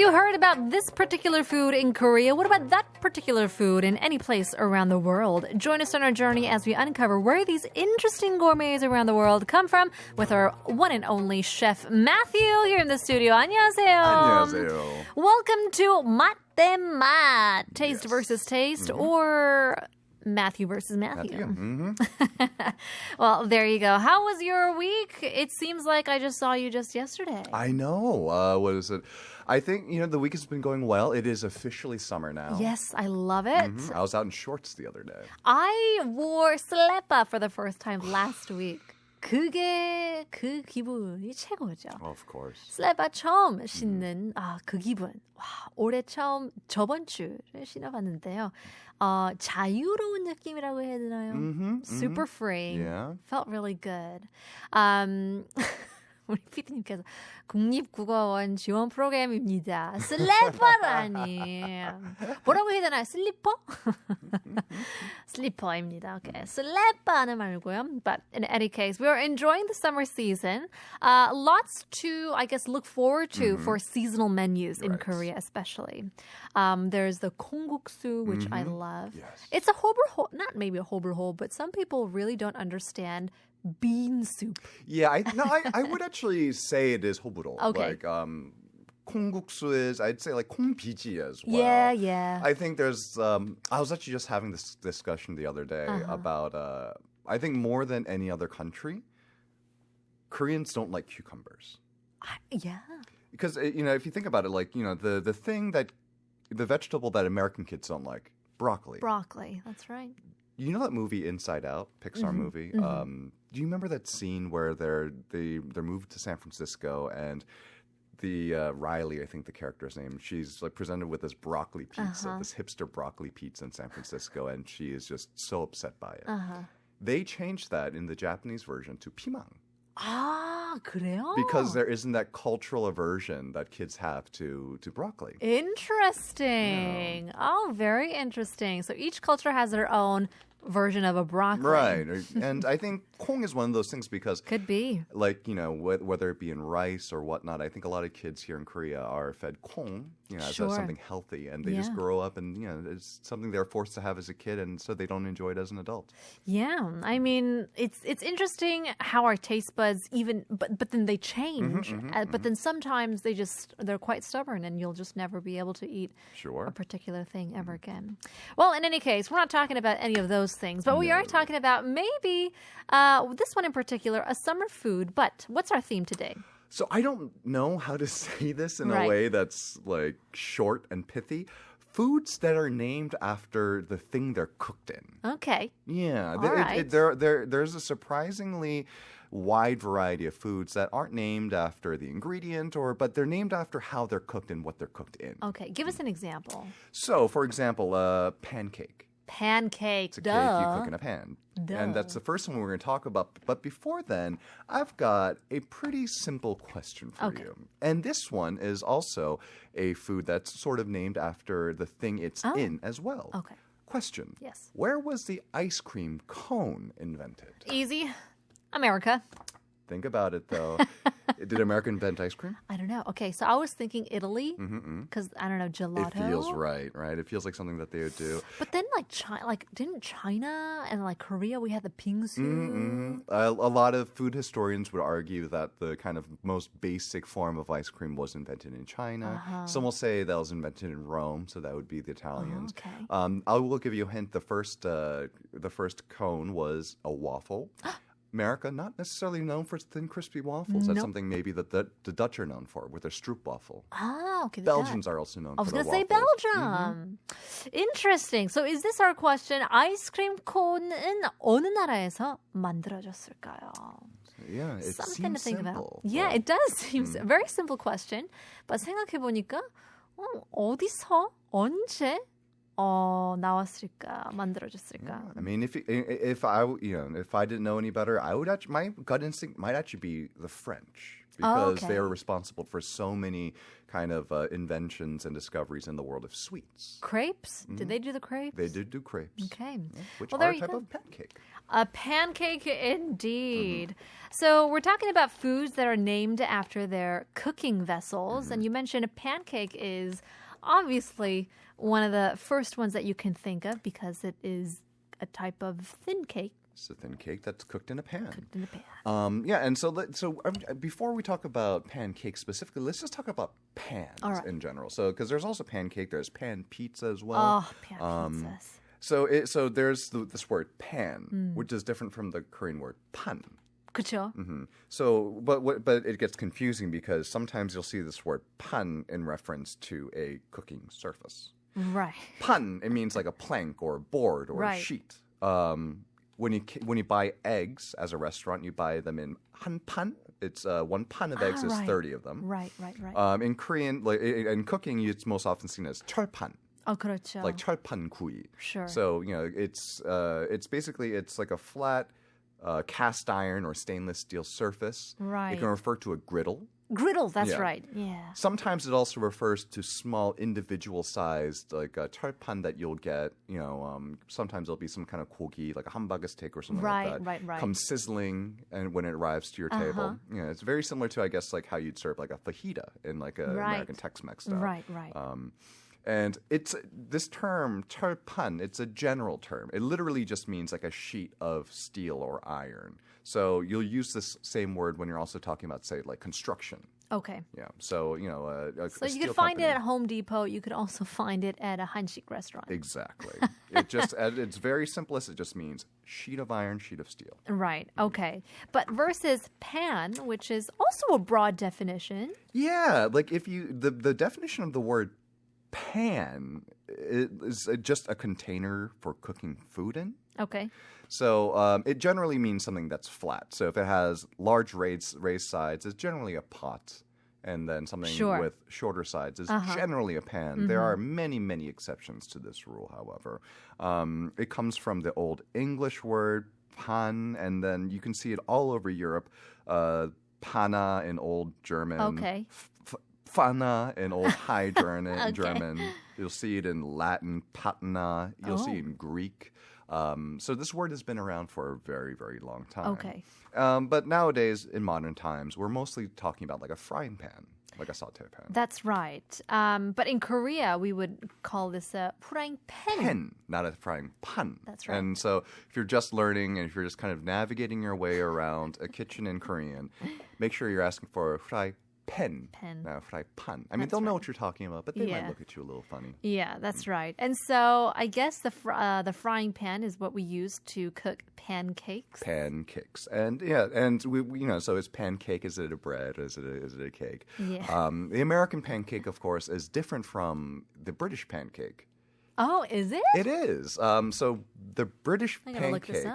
you heard about this particular food in Korea? What about that particular food in any place around the world? Join us on our journey as we uncover where these interesting gourmets around the world come from with our one and only chef Matthew here in the studio. 안녕하세요. 안녕하세요. Welcome to 맛 대 맛. Taste versus taste or Matthew versus Matthew. Well, there you go. How was your week? It seems like I just saw you just yesterday. I know. What is it? I think, the week has been going well. It is officially summer now. Yes, I love it. I was out in shorts the other day. I wore 슬레빠 for the first time last week. 그게 그 기분이 최고죠. Of course. 슬레바 처음 신는 그 기분. 와, 올해 처음 저번 주에 신어봤는데요. 자유로운 느낌이라고 해야 되나요? Super free. Yeah. Felt really good. 우리 피디님께서 국립국어원 지원 프로그램입니다. 슬래퍼라니. 뭐라고 해야 되나요? 슬리퍼? 슬리퍼입니다. Okay. 슬래퍼는 말고요. But in any case, we are enjoying the summer season. Lots to, I guess, look forward to for seasonal menus in Korea, especially. There's the 콩국수, which I love. Yes. It's a not maybe a hoberhol, but some people really don't understand bean soup. Yeah, I would actually say it is 호불호. Okay. Like, 콩국수 is, I'd say like 콩비지 as well. Yeah. I think there's, I was actually just having this discussion the other day about, I think more than any other country, Koreans don't like cucumbers. Yeah. Because, if you think about it, like, the thing that, the vegetable that American kids don't like, broccoli. Broccoli, that's right. You know that movie Inside Out, Pixar movie? Do you remember that scene where they're moved to San Francisco and the Riley, I think the character's name, she's like presented with this broccoli pizza, this hipster broccoli pizza in San Francisco, and she is just so upset by it. They changed that in the Japanese version to pi망. 그래요? Because there isn't that cultural aversion that kids have to broccoli. Interesting. Yeah. Oh, very interesting. So each culture has their own version of a broccoli. Right. And I think 콩 is one of those things because... Could be. Like, whether it be in rice or whatnot, I think a lot of kids here in Korea are fed 콩, as something healthy. And they just grow up and, it's something they're forced to have as a kid, and so they don't enjoy it as an adult. Yeah. I mean, it's interesting how our taste buds even... But then they change. But then sometimes they're quite stubborn, and you'll just never be able to eat a particular thing ever again. Well, in any case, we're not talking about any of those things, but we are talking about maybe this one in particular, a summer food. But what's our theme today? So I don't know how to say this in a way that's like short and pithy. Foods that are named after the thing they're cooked in. Okay. Yeah. There's a surprisingly wide variety of foods that aren't named after the ingredient, but they're named after how they're cooked and what they're cooked in. Okay. Give us an example. So, for example, pancake. Pancake. It's a cake you cook in a pan. And that's the first one we're going to talk about. But before then, I've got a pretty simple question for you. And this one is also a food that's sort of named after the thing it's in as well. Okay. Question. Yes. Where was the ice cream cone invented? Easy. America. Think about it, though. Did America invent ice cream? I don't know. Okay, so I was thinking Italy because I don't know, gelato. It feels right? It feels like something that they would do. But then, didn't China and Korea we had the bingsu? A lot of food historians would argue that the kind of most basic form of ice cream was invented in China. Some will say that was invented in Rome, so that would be the Italians. I will give you a hint. The first cone was a waffle. America, not necessarily known for thin, crispy waffles. That's something maybe that the Dutch are known for, with their stroopwafel. Okay. Belgians are also known for their waffles. I was going to say Belgium. Interesting. So is this our question? 아이스크림 콘은 어느 나라에서 만들어졌을까요? Yeah, it Something seems to think simple. about. Yeah, it does seem a very simple question. But 생각해보니까 어디서, 언제, 나왔을까, 만들어졌을까? I mean, if I didn't know any better, my gut instinct might actually be the French. Because they are responsible for so many kind of inventions and discoveries in the world of sweets. Crepes? Did they do the crepes? They did do crepes. Okay. Yeah, which are a type of pancake. A pancake indeed. So we're talking about foods that are named after their cooking vessels. And you mentioned a pancake is obviously one of the first ones that you can think of because it is a type of thin cake. It's a thin cake that's cooked in a pan. Cooked in a pan. And so before we talk about pancakes specifically, let's just talk about pans in general. So because there's also pancake, there's pan pizza as well. Oh, pan pizzas. So there's this word pan, which is different from the Korean word pan. 그렇죠. So, but it gets confusing because sometimes you'll see this word pan in reference to a cooking surface. Right. Pan, it means like a plank or a board or a sheet. When you buy eggs as a restaurant, you buy them in 한 판. It's 1 pan of eggs is 30 of them. Right. In Korean, like in cooking, it's most often seen as 철판. 그렇죠. Like 철판 구이. Sure. So it's basically like a flat cast iron or stainless steel surface. Right. It can refer to a griddle. Griddle, that's right. Yeah. Sometimes it also refers to small individual-sized like 철판 that you'll get. Sometimes there'll be some kind of 고기, like a hamburger steak or something like that. Right. Comes sizzling, and when it arrives to your table, it's very similar to, I guess, like how you'd serve like a fajita in like a American Tex-Mex style. Right. And it's this term 철판. It's a general term. It literally just means like a sheet of steel or iron. So you'll use this same word when you're also talking about, say, like construction. Okay. Yeah. So so you could find it at Home Depot. You could also find it at a 한식 restaurant. Exactly. At its very simplest, it just means sheet of iron, sheet of steel. Right. Okay. But versus pan, which is also a broad definition. Yeah. Like the definition of the word pan is just a container for cooking food in. Okay. So it generally means something that's flat. So if it has large raised sides, it's generally a pot. And then something with shorter sides is generally a pan. There are many, many exceptions to this rule, however. It comes from the Old English word pan, and then you can see it all over Europe. Pana in Old German. Okay. Fana in Old High German. You'll see it in Latin, patna. You'll see it in Greek. So this word has been around for a very, very long time. Okay. But nowadays, in modern times, we're mostly talking about like a frying pan, like a saute pan. That's right. But in Korea, we would call this a frying pan. Pen, not a frying pan. That's right. And so if you're just learning and if you're just kind of navigating your way around a kitchen in Korean, make sure you're asking for fry pen. Fry pan. I mean, they'll know what you're talking about, but they might look at you a little funny. Yeah, that's right. And so I guess the frying pan is what we use to cook pancakes. Pancakes, and we so is pancake? Is it a bread? Is it a cake? Yeah. The American pancake, of course, is different from the British pancake. Oh, is it? It is. So the British pancake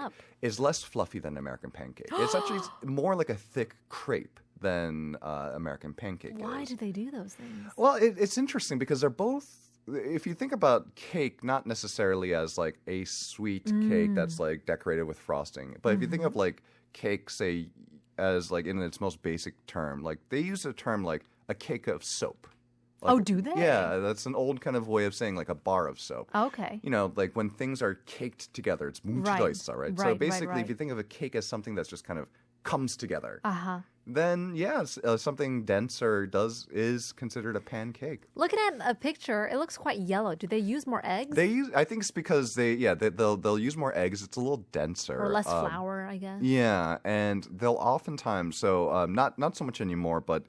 is less fluffy than American pancake. It's actually more like a thick crepe than American pancake is. Why do they do those things? Well, it's interesting because they're both, if you think about cake, not necessarily as like a sweet cake that's like decorated with frosting, but if you think of like cake, say, as like in its most basic term, like they use a term like a cake of soap. Like, do they? Yeah, that's an old kind of way of saying like a bar of soap. Okay. Like when things are caked together, it's 뭉쳐져, right? So basically, if you think of a cake as something that's just kind of comes together, then yes, something denser is considered a pancake. Looking at a picture, it looks quite yellow. Do they use more eggs? I think it's because they'll use more eggs. It's a little denser or less flour, I guess. Yeah, and they'll oftentimes not so much anymore, but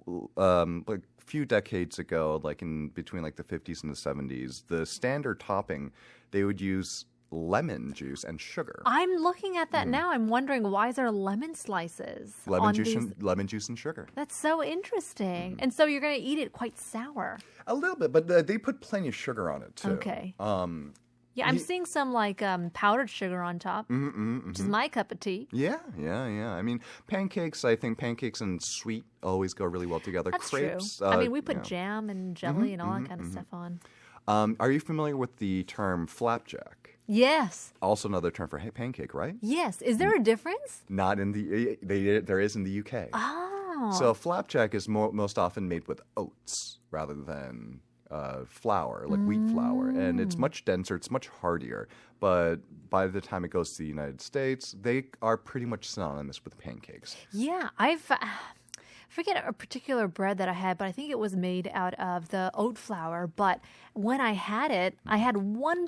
like a few decades ago, like in between like the 50s and the 70s, the standard topping they would use lemon juice and sugar. I'm looking at that now. I'm wondering, why is there lemon slices? Lemon juice and sugar. That's so interesting. And so you're going to eat it quite sour. A little bit, but they put plenty of sugar on it too. Okay. Yeah, I'm seeing some like powdered sugar on top, which is my cup of tea. Yeah. I mean, I think pancakes and sweet always go really well together. That's Crepes. True. I mean, we put jam and jelly and all that kind of stuff on. Are you familiar with the term flapjack? Yes. Also another term for pancake, right? Yes. Is there a difference? Not in the there is in the UK. Oh. So flapjack is most often made with oats rather than flour, like wheat flour, and it's much denser, it's much heartier. But by the time it goes to the United States, they are pretty much synonymous with pancakes. Yeah, I forget a particular bread that I had, but I think it was made out of the oat flour. But when I had it, I had one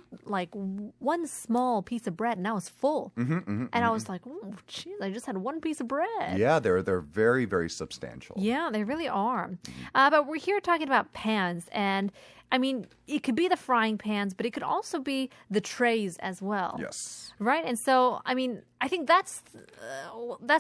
small piece of bread, and I was full. And I was like, oh, geez, I just had one piece of bread. Yeah, they're very, very substantial. Yeah, they really are. But we're here talking about pans, and I mean, it could be the frying pans, but it could also be the trays as well. Yes. Right? And so, I mean, I think that's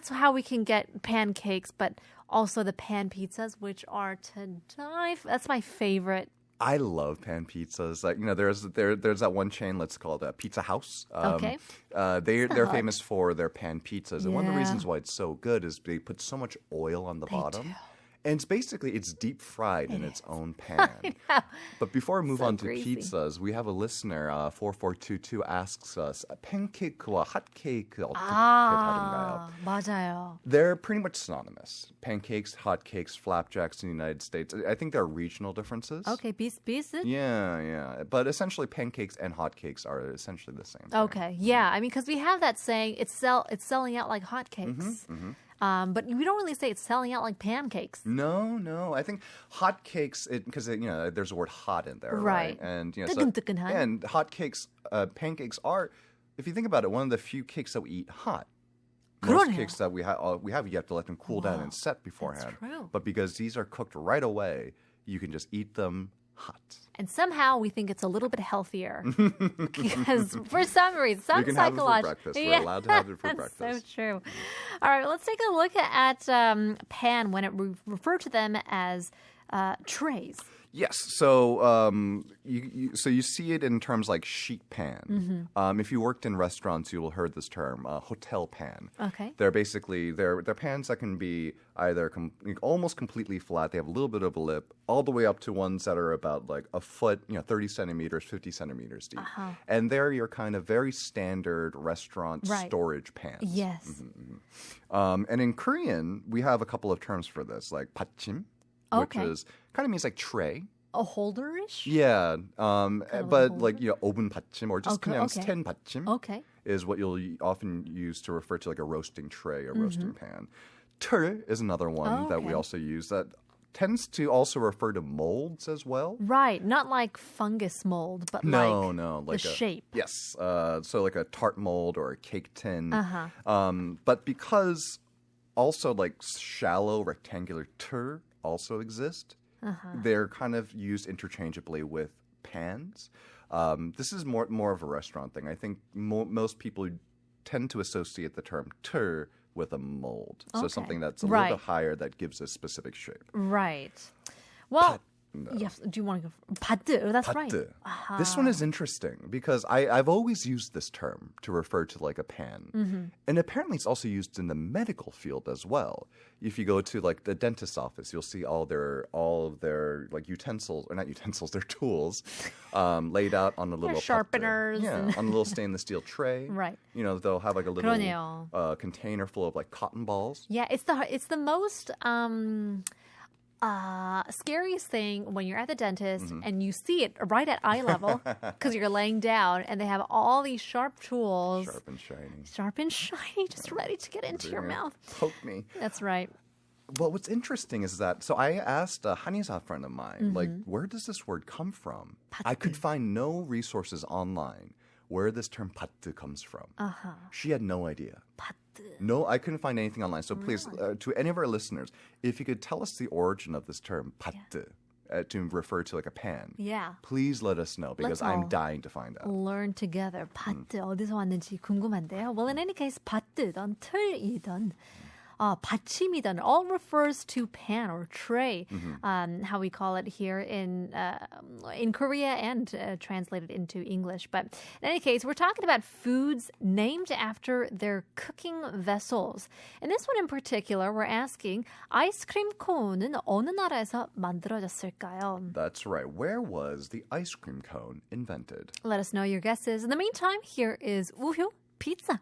how we can get pancakes, but also the pan pizzas, which are to die for. That's my favorite. I love pan pizzas. Like, there's that one chain, let's call it Pizza House. Okay. They're famous for their pan pizzas, and one of the Yeah. reasons why it's so good is they put so much oil on the bottom. do. And it's deep fried in its own pan. But before we move on to greasy. pizzas, we have a listener, 4422, asks us, 팬케이크와 핫케이크 어떻게 다른가요? 맞아요. They're pretty much synonymous. Pancakes, hotcakes, flapjacks in the United States. I think there are regional differences. Okay, 비슷? Yeah. But essentially, pancakes and hotcakes are essentially the same thing. Okay, yeah. I mean, because we have that saying, it's selling out like hotcakes. But we don't really say it's selling out like pancakes. No. I think hotcakes, because there's a word hot in there, right? And 뜨끈뜨끈한. and hotcakes, pancakes are, if you think about it, one of the few cakes that we eat hot. Most 그러네요. cakes that we have, you have to let them cool down and set beforehand. That's true. But because these are cooked right away, you can just eat them hot. And somehow we think it's a little bit healthier. Because for some reason, some You can have it for psychological... breakfast. We're allowed to have it for breakfast. That's so true. All right, let's take a look at pan when it refer to them as trays. Yes, so you see it in terms like sheet pan. If you worked in restaurants, you will heard this term, hotel pan. Okay. They're basically they're pans that can be either almost completely flat. They have a little bit of a lip, all the way up to ones that are about like a foot, 30 centimeters, 50 centimeters deep. And they're your kind of very standard restaurant storage pans. Yes. And in Korean, we have a couple of terms for this, like 받침. Which is kind of means like tray. A holder-ish? Yeah, but like oven 받침 or just 그냥 stand 받침 is what you'll often use to refer to like a roasting tray or roasting pan. 틀 is another one that we also use that tends to also refer to molds as well. Right, not like fungus mold, but No, the like shape. Yes, so like a tart mold or a cake tin. But because also like shallow rectangular 틀 also exist. They're kind of used interchangeably with pans. This is more of a restaurant thing. I think most people tend to associate the term 틀 with a mold. So something that's a little bit higher that gives a specific shape. Right. Well, yes. Do you want to go? 받드. That's right. This one is interesting because I've always used this term to refer to like a pan. And apparently it's also used in the medical field as well. If you go to like the dentist's office, you'll see all of their like utensils, or not utensils, their tools laid out on a little sharpeners. On a little stainless steel tray. Right. They'll have like a little 그러네요. container full of like cotton balls. Yeah, it's the most scariest thing when you're at the dentist and you see it right at eye level because you're laying down and they have all these sharp tools. Sharp and shiny, just ready to get into your mouth. Poke me. That's right. Well, what's interesting is that, so I asked a Hanisa friend of mine, like, where does this word come from? I could find no resources online where this term 받드 comes from. She had no idea. 받드. No, I couldn't find anything online. So please, to any of our listeners, if you could tell us the origin of this term, 받드, to refer to like a pan, please let us know because I'm dying to find out. Learn together. 받드 어디서 왔는지 궁금한데요. Well, in any case, 받드던 틀이던 받침이든 all refers to pan or tray, how we call it here in Korea and translated into English. But in any case, we're talking about foods named after their cooking vessels. In this one in particular, we're asking 아이스크림 코는 어느 나라에서 만들어졌을까요? That's right. Where was the ice cream cone invented? Let us know your guesses. In the meantime, here is 우효 pizza.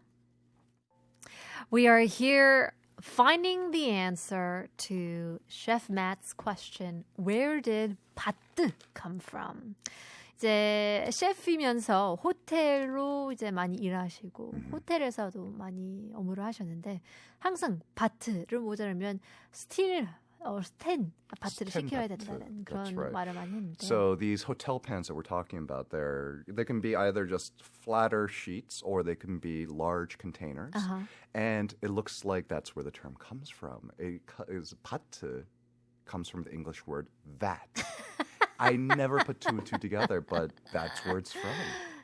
We are here finding the answer to Chef Matt's question, where did 바트 come from? 이제 셰프이면서 호텔로 이제 많이 일하시고 호텔에서도 많이 업무를 하셨는데 항상 바트를 모자라면 스텐 바트를 시켜야 된다는 그런 말을 많이 했는데. So these hotel pans that we're talking about, they can be either just flatter sheets or they can be large containers. And it looks like that's where the term comes from. 바트 comes from the English word vat. I never put two and two together, but that's where it's from.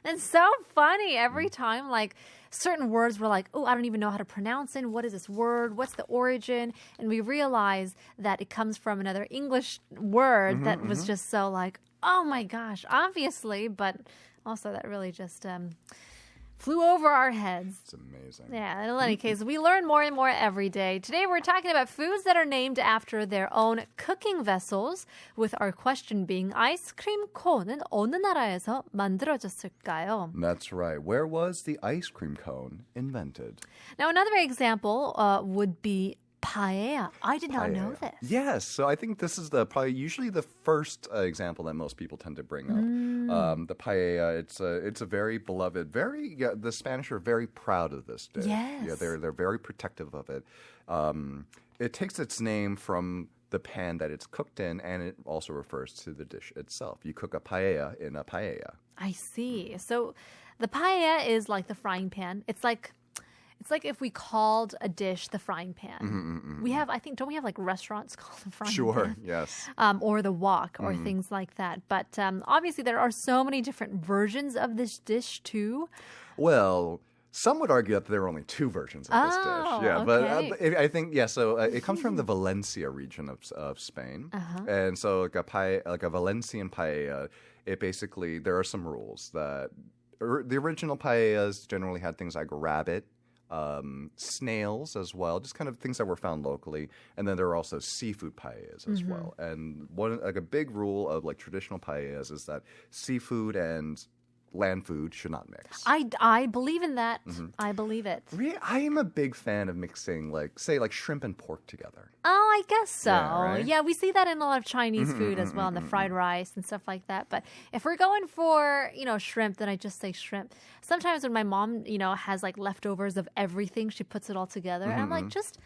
It's so funny. Every time, like, certain words were like, oh, I don't even know how to pronounce it. What is this word? What's the origin? And we realize that it comes from another English word that was just so like, oh my gosh, obviously. But also that really just flew over our heads. It's amazing. Yeah, in any case, we learn more and more every day. Today we're talking about foods that are named after their own cooking vessels, with our question being 아이스크림 코는 어느 나라에서 만들어졌을까요? That's right. Where was the ice cream cone invented? Now, another example would be Paella. I did not know this. Yes, so I think this is probably usually the first example that most people tend to bring up. The paella, it's a very beloved, the Spanish are very proud of this dish. Yes. Yeah, they're very protective of it. It takes its name from the pan that it's cooked in, and it also refers to the dish itself. You cook a paella in a paella. I see. So the paella is like the frying pan. It's like if we called a dish the frying pan. We have, I think, don't we have like restaurants called the frying pan? Sure, yes. Or the wok or things like that. But obviously there are so many different versions of this dish too. Well, some would argue that there are only two versions of this dish. Yeah, okay. But I think, so it comes from the Valencia region of Spain. And so like a Valencian paella, it basically, there are some rules that the original paellas generally had things like rabbit, snails as well, just kind of things that were found locally. And then there are also seafood paellas as well. And a big rule of like traditional paellas is that seafood and land food should not mix. I believe in that. I believe it. Really, I am a big fan of mixing, like shrimp and pork together. Oh, I guess so. Yeah, right? Yeah, we see that in a lot of Chinese food as well, and the fried rice and stuff like that. But if we're going for, shrimp, then I just say shrimp. Sometimes when my mom, has like leftovers of everything, she puts it all together. And I'm like, just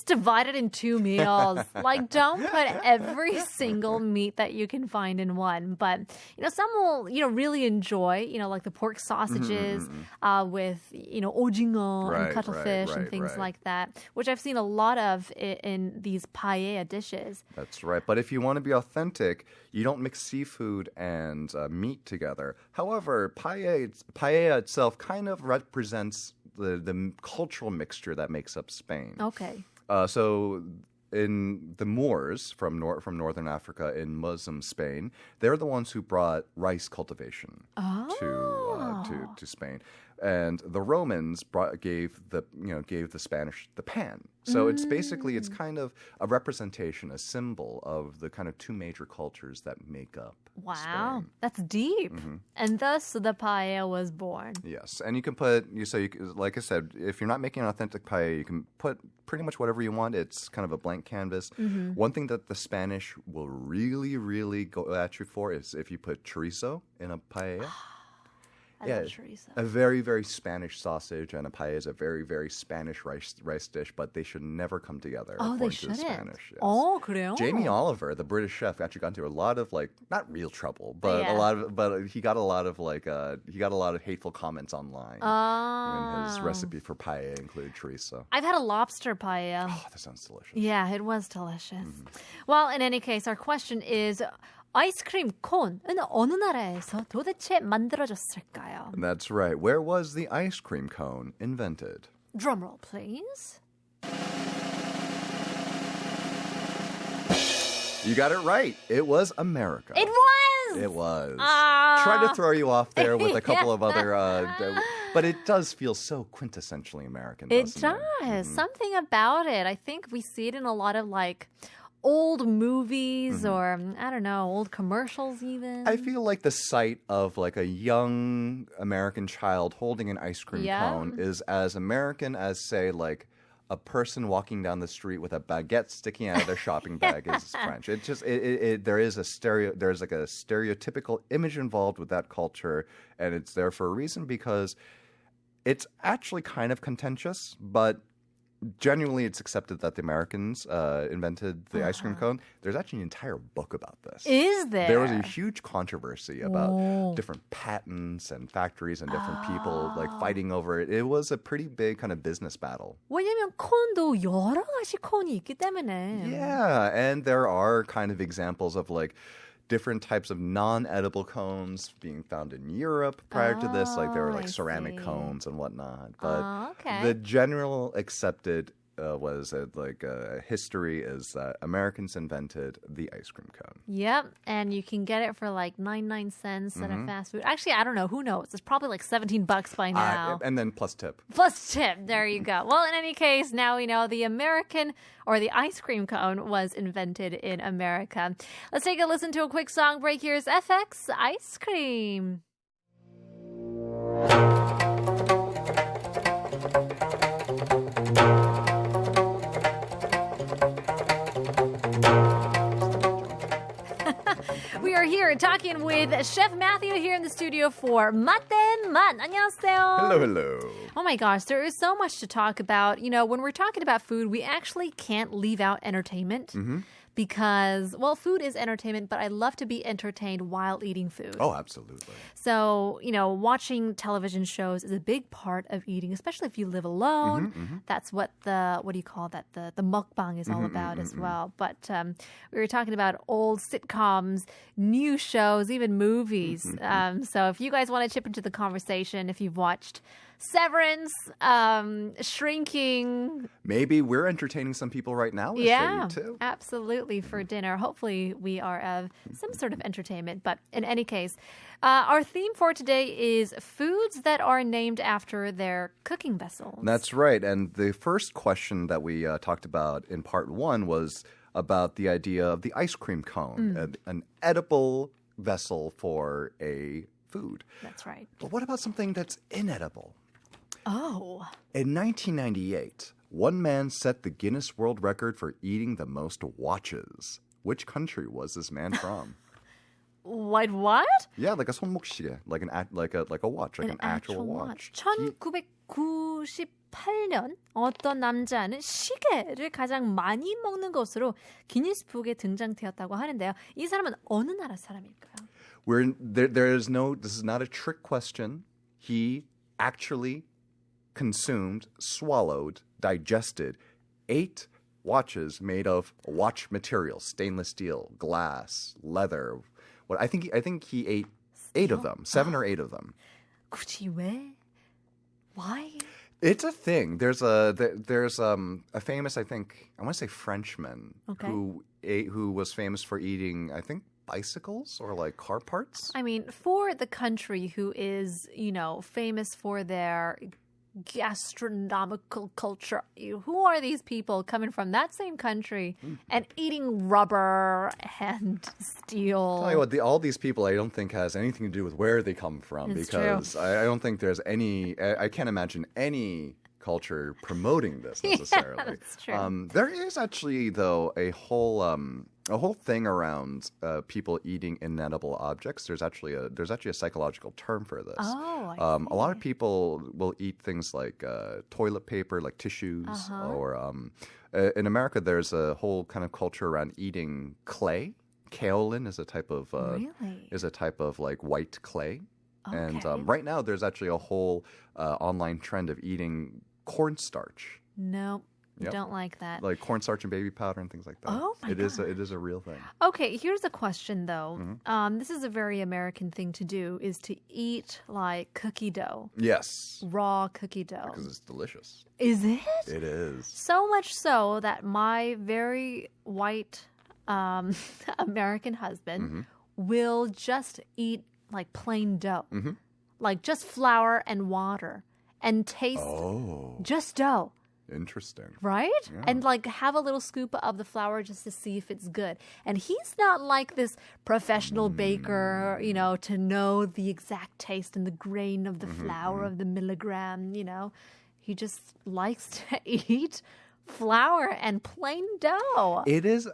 divide it in 2 meals. Like, don't put every single meat that you can find in one. But, some will, really enjoy, like the pork sausages with, 오징어 and cuttlefish and things like that, which I've seen a lot of in these paella dishes. That's right. But if you want to be authentic, you don't mix seafood and meat together. However, paella itself kind of represents the cultural mixture that makes up Spain. Okay. So in the Moors from northern Africa in Muslim Spain, they're the ones who brought rice cultivation to Spain. And the Romans gave the Spanish the pan. So it's basically, it's kind of a representation, a symbol of the kind of two major cultures that make up Spain. That's deep. And thus the paella was born. Yes, and you can put, like I said, if you're not making an authentic paella, you can put pretty much whatever you want. It's kind of a blank canvas. One thing that the Spanish will really, really go at you for is if you put chorizo in a paella. I love chorizo. A very, very Spanish sausage and a paella is a very, very Spanish rice dish, but they should never come together. Oh, they shouldn't. To the Spanish, yes. Oh, 그래요? Jamie Oliver, the British chef, actually got into a lot of not real trouble, but he got a lot of hateful comments online. And his recipe for paella included chorizo. I've had a lobster paella. Oh, that sounds delicious. Yeah, it was delicious. Well, in any case, our question is, 아이스크림 콘은 어느 나라에서 도대체 만들어졌을까요? That's right. Where was the ice cream cone invented? Drumroll, please. You got it right. It was America. It was! It was. Try to throw you off there with a couple of other... but it does feel so quintessentially American, doesn't it? It does. Something about it. I think we see it in a lot of like old movies or, I don't know, old commercials even. I feel like the sight of like a young American child holding an ice cream cone is as American as, say, like a person walking down the street with a baguette sticking out of their shopping bag is French. It just there's like a stereotypical image involved with that culture, and it's there for a reason because it's actually kind of contentious, but genuinely it's accepted that the Americans invented the ice cream cone. There's actually an entire book about this. Is there? There was a huge controversy about different patents and factories and different people like fighting over it. It was a pretty big kind of business battle. 왜냐면 콘도 여러 가지 콘이 있기 때문에. Yeah, and there are kind of examples of like different types of non-edible cones being found in Europe prior to this. Like there were like ceramic cones and whatnot. But the general accepted history is that Americans invented the ice cream cone. Yep, and you can get it for like 99 cents at a fast food. Actually, I don't know. Who knows? It's probably like $17 by now. And then plus tip. Plus tip. There you go. Well, in any case, now we know the American or the ice cream cone was invented in America. Let's take a listen to a quick song break. Here's FX Ice Cream. We are here talking with Chef Matthew here in the studio for 맛. 안녕하세요. Hello. Oh my gosh, there is so much to talk about. You know, when we're talking about food, we actually can't leave out entertainment. Because, well, food is entertainment, but I love to be entertained while eating food. Oh, absolutely. So, you know, watching television shows is a big part of eating, especially if you live alone. That's what the mukbang is all about as well. But we were talking about old sitcoms, new shows, even movies. So if you guys want to chip into the conversation, if you've watched Severance, Shrinking. Maybe we're entertaining some people right now. Yeah, absolutely, for dinner. Hopefully we are of some sort of entertainment. But in any case, our theme for today is foods that are named after their cooking vessels. That's right. And the first question that we talked about in part one was about the idea of the ice cream cone, an edible vessel for a food. That's right. But what about something that's inedible? Oh. In 1998, one man set the Guinness World Record for eating the most watches. Which country was this man from? What? Yeah, like a 손목시계, like a watch, like an actual watch. 1998년 어떤 남자는 시계를 가장 많이 먹는 것으로 기니스북에 등장되었다고 하는데요. 이 사람은 어느 나라 사람일까요? This is not a trick question. He actually consumed, swallowed, digested 8 watches made of watch materials, stainless steel, glass, leather. I think he ate 8 of them, 7 or 8 of them. 굳이 왜? Why? It's a thing. There's a famous, I want to say Frenchman who was famous for eating, I think, bicycles or like car parts. I mean, for the country who is, you know, famous for their gastronomical culture, who are these people coming from that same country and eating rubber and steel? Tell you what, all these people I don't think has anything to do with where they come from. It's because true. I don't think there's any, I can't imagine any culture promoting this necessarily. Yeah, that's true. There is actually, though, a whole thing around people eating inedible objects. There's actually a psychological term for this. Oh, I see. A lot of people will eat things like toilet paper, like tissues, or in America, there's a whole kind of culture around eating clay. Kaolin is a type of like white clay. Okay. And right now, there's actually a whole online trend of eating cornstarch. Nope. Yep. Don't like that. Like cornstarch and baby powder and things like that. Oh my God. It is a real thing. Okay, here's a question though. This is a very American thing to do, is to eat like cookie dough. Yes. Raw cookie dough. Because it's delicious. Is it? It is. So much so that my very white American husband will just eat like plain dough, like just flour and water, and taste just dough. Interesting. Right? Yeah. And like have a little scoop of the flour just to see if it's good. And he's not like this professional baker, you know, to know the exact taste and the grain of the flour of the milligram, you know. He just likes to eat flour and plain dough. It is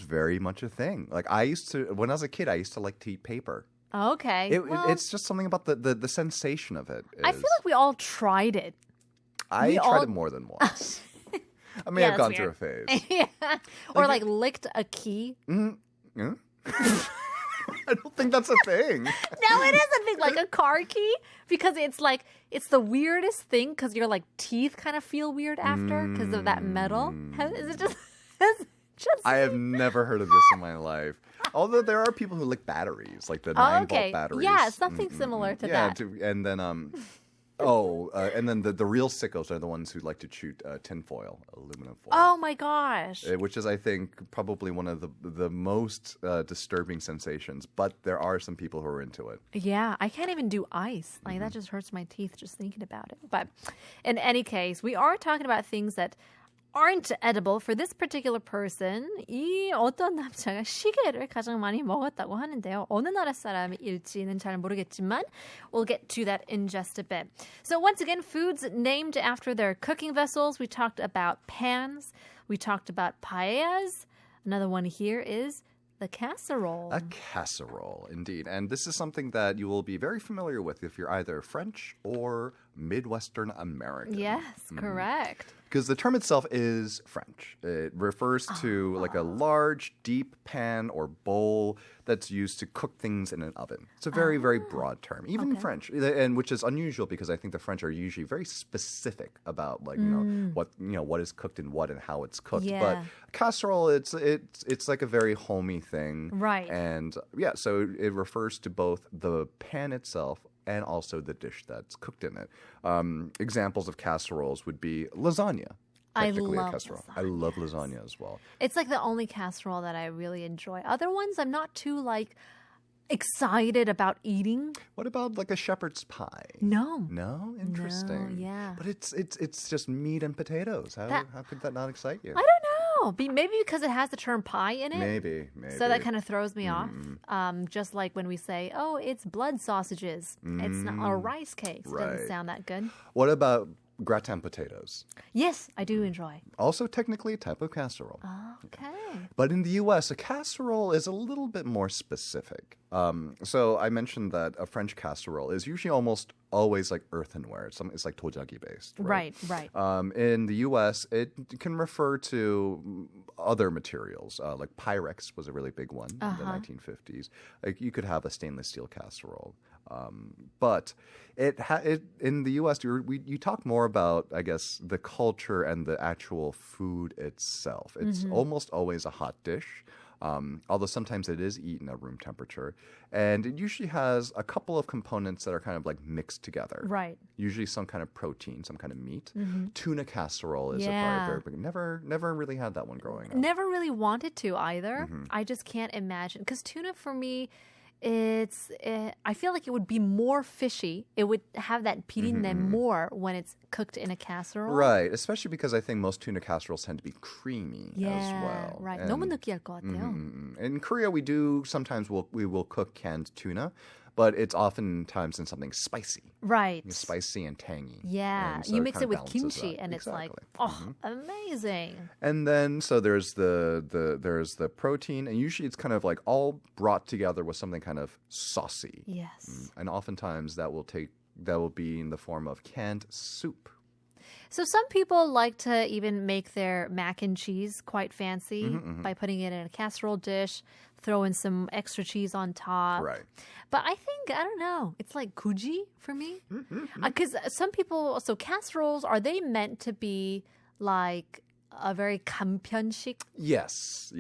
very much a thing. Like when I was a kid, I used to like to eat paper. Okay. It's just something about the sensation of it. I feel like we all tried it. I tried it more than once. I may have gone through a phase. Yeah. Or like licked a key. Yeah. I don't think that's a thing. No, it is a thing, like a car key, because it's the weirdest thing because your like teeth kind of feel weird after because of that metal. Is it just? I have never heard of this in my life. Although there are people who lick batteries, like the 9-volt batteries. Yeah, something similar to that. And then and then the real sickos are the ones who like to shoot tinfoil, aluminum foil. Oh my gosh! Which is, I think, probably one of the most disturbing sensations. But there are some people who are into it. Yeah, I can't even do ice. Like that just hurts my teeth just thinking about it. But in any case, we are talking about things that aren't edible. For this particular person, 이 어떤 남자가 시계를 가장 많이 먹었다고 하는데요. 어느 나라 사람일지는 잘 모르겠지만 we'll get to that in just a bit. So once again, foods named after their cooking vessels. We talked about pans. We talked about paellas. Another one here is the casserole. A casserole, indeed. And this is something that you will be very familiar with if you're either French or Midwestern American. Yes, correct. Because the term itself is French. It refers to like a large, deep pan or bowl that's used to cook things in an oven. It's a very, very broad term, even French, and which is unusual because I think the French are usually very specific about like what is cooked in what and how it's cooked. Yeah. But casserole, it's like a very homey thing, right? And yeah, so it refers to both the pan itself and also the dish that's cooked in it. Examples of casseroles would be lasagna. I love casserole. lasagna. I love lasagna as well. It's like the only casserole that I really enjoy. Other ones, I'm not too like excited about eating. What about like a shepherd's pie? No. No? Interesting. No, yeah. But it's just meat and potatoes. How could that not excite you? I don't know. Maybe because it has the term pie in it. Maybe. So that kind of throws me off. Just like when we say, oh, it's blood sausages. It's not a rice cake. It doesn't sound that good. What about gratin potatoes? Yes, I do enjoy. Also technically a type of casserole. Okay. But in the U.S., a casserole is a little bit more specific. So I mentioned that a French casserole is usually almost always like earthenware. It's like dojagi based. Right. In the U.S., it can refer to other materials. Like Pyrex was a really big one in the 1950s. Like you could have a stainless steel casserole. But in the U.S., you talk more about, I guess, the culture and the actual food itself. It's almost always a hot dish, although sometimes it is eaten at room temperature. And it usually has a couple of components that are kind of like mixed together. Right. Usually some kind of protein, some kind of meat. Tuna casserole is a very big. Never really had that one growing up. Never really wanted to either. I just can't imagine. Because tuna for me, I feel like it would be more fishy. It would have that pirinne more when it's cooked in a casserole. Right, especially because I think most tuna casseroles tend to be creamy as well. Right. And, 너무 느끼할 것 같아요. In Korea, we will cook canned tuna, but it's oftentimes in something spicy. Right. Spicy and tangy. Yeah. And so you mix it with balances kimchi that. and Exactly. it's like, amazing. And then so there's the protein, and usually it's kind of like all brought together with something kind of saucy. Yes. And oftentimes that will be in the form of canned soup. So some people like to even make their mac and cheese quite fancy by putting it in a casserole dish, throw in some extra cheese on top. Right. But I think, I don't know, it's like kuji for me. Because some people, so casseroles, are they meant to be like a very 간편식? Yes.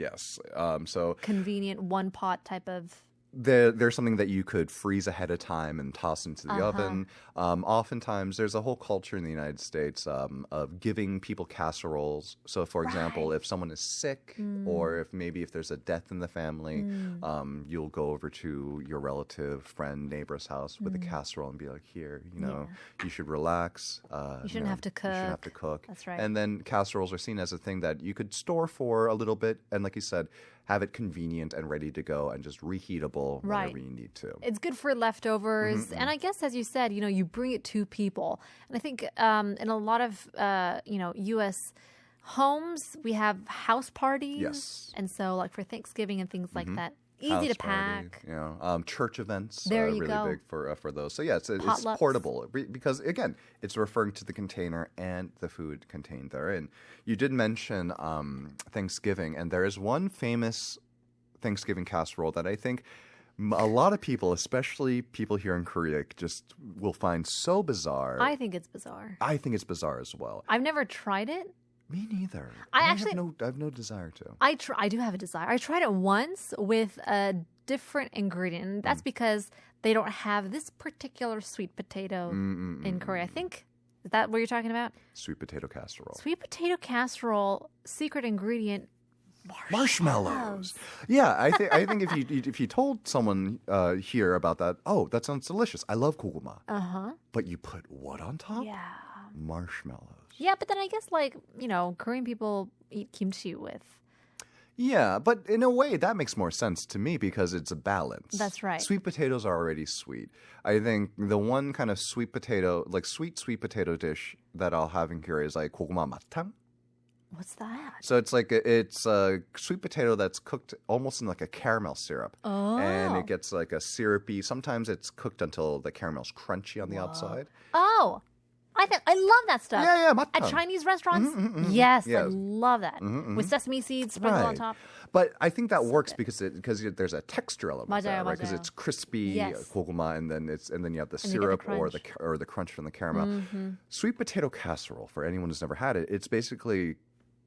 So convenient one pot type of there's something that you could freeze ahead of time and toss into the oven. Oftentimes, there's a whole culture in the United States of giving people casseroles. So, for example, if someone is sick or if there's a death in the family, you'll go over to your relative, friend, neighbor's house with a casserole and be like, here, you should relax. You shouldn't have to cook. You shouldn't have to cook. That's right. And then casseroles are seen as a thing that you could store for a little bit. And like you said, have it convenient and ready to go and just reheatable whenever you need to. It's good for leftovers. And I guess, as you said, you bring it to people. And I think in a lot of, U.S. homes, we have house parties. Yes. And so like for Thanksgiving and things like that, easy to pack. Church events there are you really go. big for those. So yeah, it's portable because again, it's referring to the container and the food contained therein. You did mention Thanksgiving, and there is one famous Thanksgiving casserole that I think a lot of people, especially people here in Korea, just will find so bizarre. I think it's bizarre. I think it's bizarre as well. I've never tried it. Me neither. I have no desire to. I do have a desire. I tried it once with a different ingredient. That's because they don't have this particular sweet potato in Korea. I think, is that what you're talking about? Sweet potato casserole. Sweet potato casserole, secret ingredient, marshmallows. Yeah, I think if you told someone here about that, that sounds delicious. I love koguma. But you put what on top? Yeah. Marshmallows. Yeah, but then I guess Korean people eat kimchi with. Yeah, but in a way that makes more sense to me because it's a balance. That's right. Sweet potatoes are already sweet. I think the one kind of sweet potato potato dish that I'll have in Korea is like 고구마 마탕. What's that? So it's a sweet potato that's cooked almost in like a caramel syrup. Oh. And it gets like a syrupy. Sometimes it's cooked until the caramel's crunchy on the outside. Oh. I love that stuff. Yeah, matang. At Chinese restaurants, yes, I love that. With sesame seeds sprinkled on top. But I think that works because there's a texture element there, right? Because 맞아요. it's crispy 고구마, and then you have the And syrup the or the crunch from the caramel. Sweet potato casserole, for anyone who's never had it, it's basically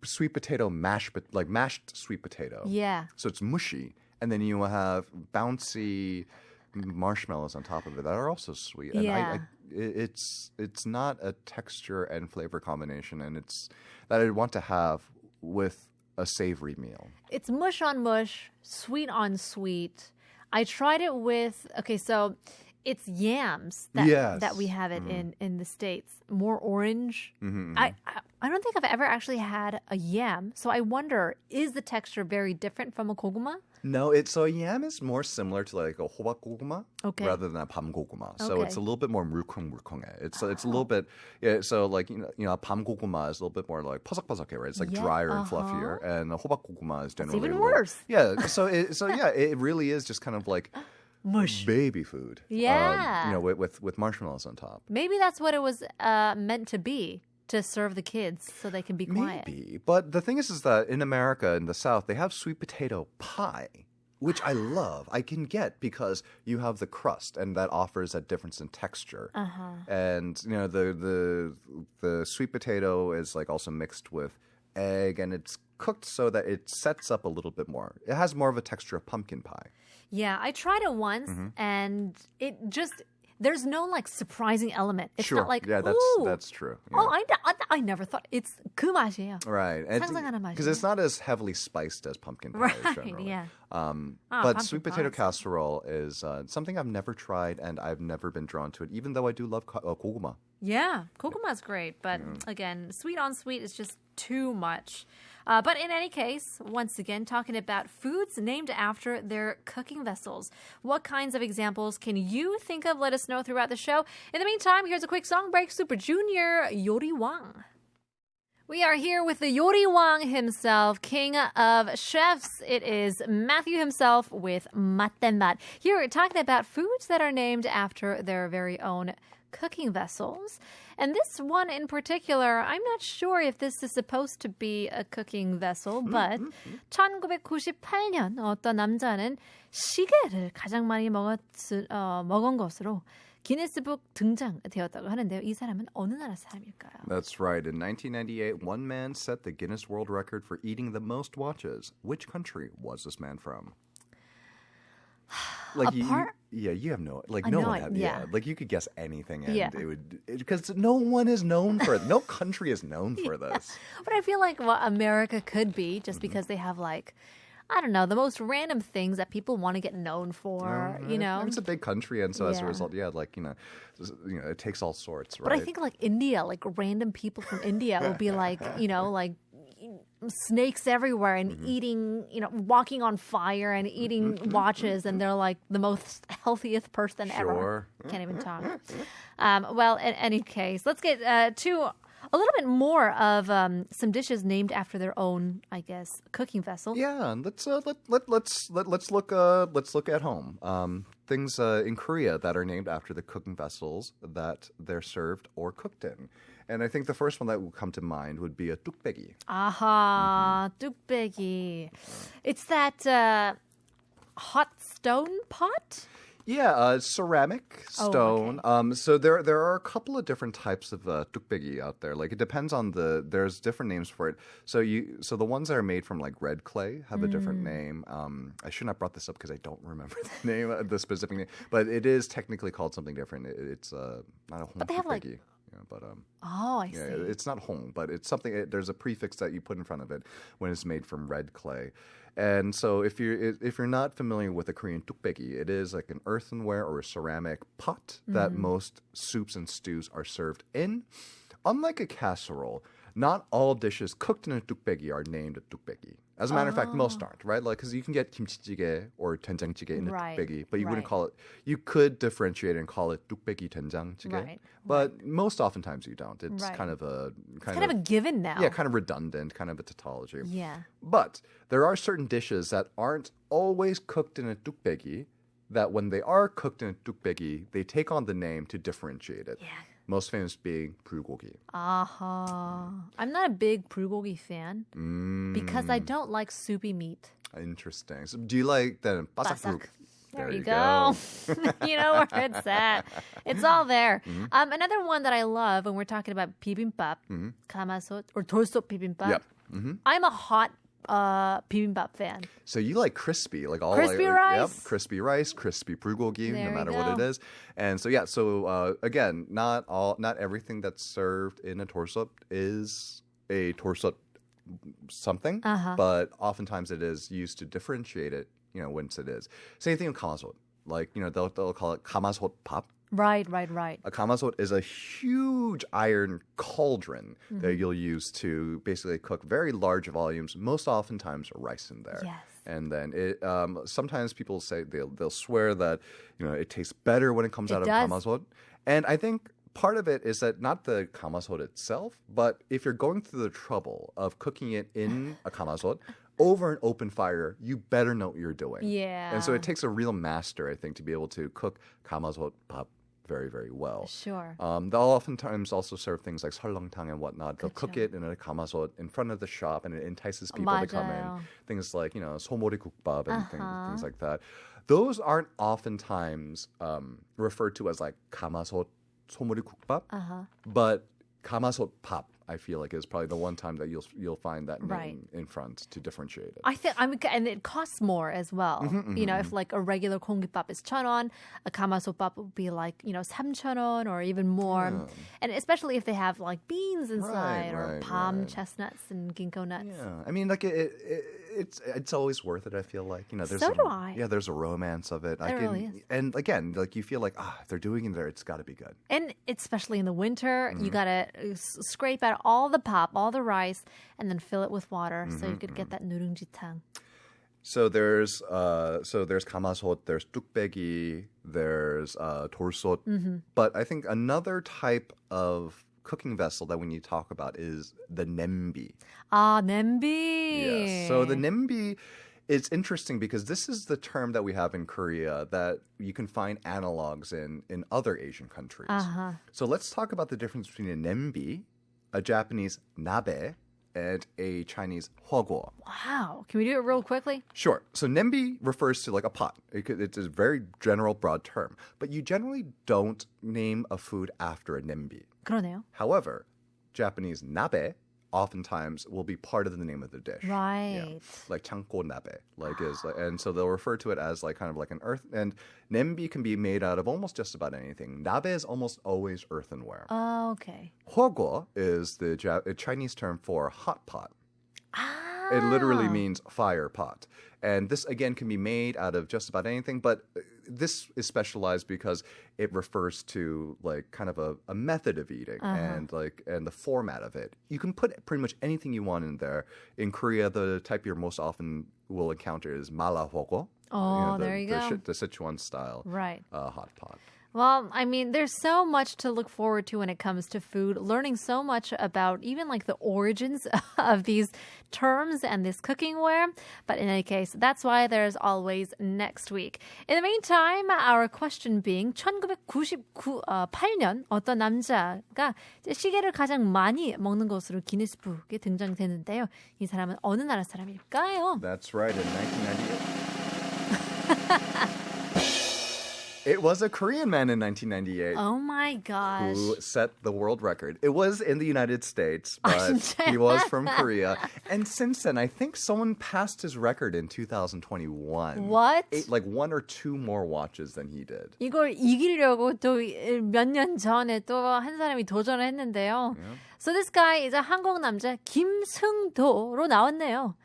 sweet potato mashed sweet potato. Yeah. So it's mushy, and then you have bouncy marshmallows on top of it that are also sweet. And it's not a texture and flavor combination, and it's that I want to have with a savory meal. It's mush on mush, sweet on sweet. I tried it with so it's yams that we have it in the States. More orange. I don't think I've ever actually had a yam, so I wonder, is the texture very different from a koguma? No, so a yam is more similar to like a 호박 고구마 rather than a 밤 고구마. So it's a little bit more 물컹물컹해. It's a little bit so like 밤 고구마 is a little bit more like 퍼석퍼석해, right? It's like drier and fluffier, and a 호박 고구마 is generally even worse. So it really is just kind of like mush baby food. Yeah. With marshmallows on top. Maybe that's what it was meant to be. To serve the kids so they can be quiet. Maybe. But the thing is that in America, in the South, they have sweet potato pie, which I love. I can get because you have the crust, and that offers a difference in texture. And, the sweet potato is like also mixed with egg, and it's cooked so that it sets up a little bit more. It has more of a texture of pumpkin pie. Yeah, I tried it once, and it just... There's no surprising element. It's not like that's true. Yeah. Oh, I never thought it's 그 맛이에요. Right, because it's not as heavily spiced as pumpkin pie generally. Yeah. But sweet potato casserole is something I've never tried, and I've never been drawn to it, even though I do love 고구마. Yeah, 고구마 is great, but again, sweet on sweet is just too much. But in any case, once again, talking about foods named after their cooking vessels. What kinds of examples can you think of? Let us know throughout the show. In the meantime, here's a quick song break. Super Junior, 요리왕. We are here with the 요리왕 himself, king of chefs. It is Matthew himself with 맛. Here we're talking about foods that are named after their very own cooking vessels. And this one in particular, I'm not sure if this is supposed to be a cooking vessel, but 1998년 어떤 남자는 시계를 가장 많이 먹은 것으로 기네스북 등장되었다고 하는데요. 이 사람은 어느 나라 사람일까요? That's right. In 1998, one man set the Guinness World Record for eating the most watches. Which country was this man from? like you have no one had, like you could guess anything and it would, because no one is known for it. No country is known for this. But I feel like what America could be, just because they have like, I don't know, the most random things that people want to get known for, you know. It's a big country, and so as a result, like, you know, it takes all sorts, right? But I think like India, like random people from India will be like, you know, like snakes everywhere and eating, you know, walking on fire and eating watches, and they're like the most healthiest person ever. Can't even talk. Well, in any case, let's get to a little bit more of some dishes named after their own, I guess, cooking vessel. Yeah, let's look at home. Things in Korea that are named after the cooking vessels that they're served or cooked in. And I think the first one that will come to mind would be a tukbaegi. Aha, tukbaegi. It's that hot stone pot? Yeah, ceramic, stone. Okay. So there are a couple of different types of tukbaegi out there. Like it depends on there's different names for it. So the ones that are made from like red clay have a different name. I shouldn't have brought this up because I don't remember the name, the specific name. But it is technically called something different. It's not a hong tukbaegi. I see. It's not hong, but it's something. There's a prefix that you put in front of it when it's made from red clay. And so if you're not familiar with a Korean tukbaegi, it is like an earthenware or a ceramic pot that most soups and stews are served in. Unlike a casserole, not all dishes cooked in a tukbaegi are named a tukbaegi. As a matter of fact, most aren't, right? Like, because you can get kimchi-jjigae or doenjang-jjigae in a tukbaegi, but you wouldn't call it. You could differentiate and call it tukbaegi doenjang-jjigae, but most oftentimes you don't. It's kind of a given now. Yeah, kind of redundant, kind of a tautology. Yeah. But there are certain dishes that aren't always cooked in a tukbaegi that when they are cooked in a tukbaegi, they take on the name to differentiate it. Yeah. Most famous being bulgogi. I'm not a big bulgogi fan because I don't like soupy meat. Interesting. So do you like the basak? There you go. You know where it's at. It's all there. Another one that I love when we're talking about bibimbap, 가마솥 or 돌솥 bibimbap. Yep. I'm a hot bibimbap fan. So you like crispy, like all crispy rice. Yep, crispy rice, crispy bulgogi, no matter what it is. And so again, not everything that's served in a 돌솥 is a 돌솥 something, but oftentimes it is used to differentiate it. You know, once it is. Same thing with 가마솥. Like, you know, they'll call it 가마솥 밥. Right. A 가마솥 is a huge iron cauldron that you'll use to basically cook very large volumes, most oftentimes rice in there. Yes. And then it sometimes people say they'll swear that, you know, it tastes better when it comes out of 가마솥. And I think part of it is that not the 가마솥 itself, but if you're going through the trouble of cooking it in a 가마솥 over an open fire, you better know what you're doing. Yeah. And so it takes a real master, I think, to be able to cook 가마솥 밥 very, very well. Sure. They'll oftentimes also serve things like 설렁탕 and whatnot. They'll cook it in a 가마솥 in front of the shop, and it entices people to come in. Things like, you know, 소머리국밥 and things like that. Those aren't oftentimes referred to as like 가마솥 소머리국밥, but 가마솥 밥, I feel like, is probably the one time that you'll find that name in front to differentiate it. I think and it costs more as well. You know, if like a regular 공깃밥 is 1,000원, a 가마솥밥 would be like, you know, 3,000원 or even more. Yeah. And especially if they have like beans inside or palm chestnuts and ginkgo nuts. Yeah, I mean, like it's always worth it. I feel like, you know, there's do I. Yeah, there's a romance of it. It really is. And again, like you feel like if they're doing it there, it's got to be good. And especially in the winter, you gotta scrape out all the pop, all the rice, and then fill it with water so you could get that 누룽지탕. So there's 가마솥, there's tukbaegi, there's 돌솥. But I think another type of cooking vessel that we need to talk about is the 냄비. 냄비. Yes. So the 냄비, it's interesting because this is the term that we have in Korea that you can find analogs in other Asian countries. So let's talk about the difference between a 냄비, a Japanese nabe, and a Chinese hwoguo. Wow. Can we do it real quickly? Sure. So 냄비 refers to like a pot. It's a very general, broad term. But you generally don't name a food after a 냄비. 그러네요. However, Japanese nabe oftentimes will be part of the name of the dish. Right. Yeah. Like 창고 nabe, and so they'll refer to it as like kind of like an earth. And nembi can be made out of almost just about anything. Nabe is almost always earthenware. Oh, okay. Hwogo is the Chinese term for hot pot. Ah. It literally means fire pot. And this, again, can be made out of just about anything, but this is specialized because it refers to like kind of a method of eating and the format of it. You can put pretty much anything you want in there. In Korea, the type you're most often will encounter is malahwogo. Oh, there you go. The Sichuan style hot pot. Well, I mean, there's so much to look forward to when it comes to food, learning so much about even like the origins of these terms and this cooking-ware. But in any case, that's why there's always next week. In the meantime, our question being 1998년 어떤 남자가 시계를 가장 많이 먹는 것으로 기네스북에 등장됐는데요. 이 사람은 어느 나라 사람일까요? That's right, in 1998. It was a Korean man in 1998. Oh my gosh. Who set the world record. It was in the United States, but he was from Korea. And since then, I think someone passed his record in 2021. What? Like 1 or 2 more watches than he did. 이걸 이기려고 또 몇 년 전에 또 한 사람이 도전을 했는데요. Yeah. So this guy is a 한국 남자 김승도로 나왔네요.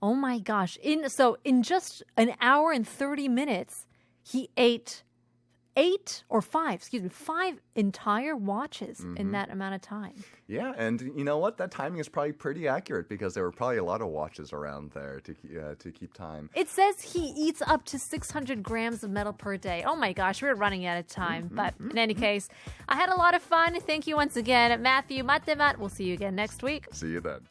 Oh my gosh. In just an hour and 30 minutes, he ate 5 entire watches in that amount of time. Yeah, and you know what? That timing is probably pretty accurate because there were probably a lot of watches around there to keep time. It says he eats up to 600 grams of metal per day. Oh my gosh, we're running out of time. But in any case, I had a lot of fun. Thank you once again, Matthew Matemat. We'll see you again next week. See you then.